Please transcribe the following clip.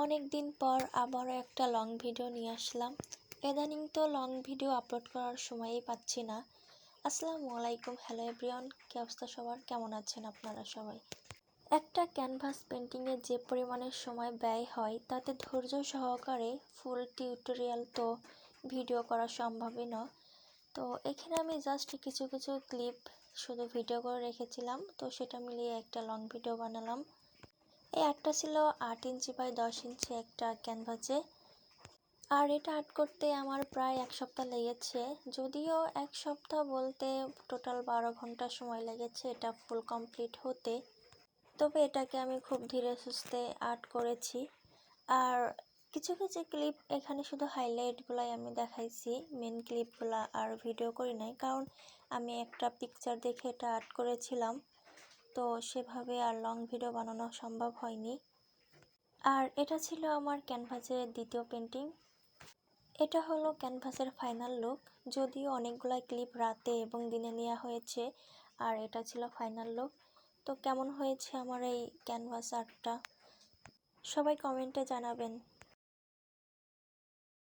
অনেক দিন পর আবারও একটা লং ভিডিও নিয়ে আসলাম। ইদানিং তো লং ভিডিও আপলোড করার সময়ই পাচ্ছি না। আসসালামু আলাইকুম, হ্যালো এভরিওয়ান, কী অবস্থা সবার, কেমন আছেন আপনারা সবাই? একটা ক্যানভাস পেন্টিংয়ে যে পরিমাণের সময় ব্যয় হয় তাতে ধৈর্য সহকারে ফুল টিউটোরিয়াল তো ভিডিও করা সম্ভবই না। তো এখানে আমি জাস্ট কিছু কিছু ক্লিপ শুধু ভিডিও করে রেখেছিলাম, তো সেটা মিলিয়ে একটা লং ভিডিও বানালাম। এই আর্টটা ছিল 8 ইঞ্চি বাই 10 ইঞ্চি একটা ক্যানভাসে। আর এটা আর্ট করতে আমার প্রায় 1 সপ্তাহ লেগেছে। যদিও 1 সপ্তাহ বলতে টোটাল 12 ঘন্টা সময় লেগেছে এটা ফুল কমপ্লিট হতে। তবে এটাকে আমি খুব ধীরে সুস্থে আর্ট করেছি। আর কিছু কিছু ক্লিপ এখানে শুধু হাইলাইটগুলাই আমি দেখাইছি, মেন ক্লিপগুলা আর ভিডিও করি নাই, কারণ আমি একটা পিকচার দেখে এটা আর্ট করেছিলাম, তো সেভাবে আর লং ভিডিও বানানো সম্ভব হয়নি। আর এটা ছিল আমার ক্যানভাসের দ্বিতীয় পেন্টিং। এটা হলো ক্যানভাসের ফাইনাল লুক। যদিও অনেকগুলা ক্লিপ রাতে এবং দিনে নেওয়া হয়েছে, আর এটা ছিল ফাইনাল লুক। তো কেমন হয়েছে আমার এই ক্যানভাস আর্টটা সবাই কমেন্টে জানাবেন।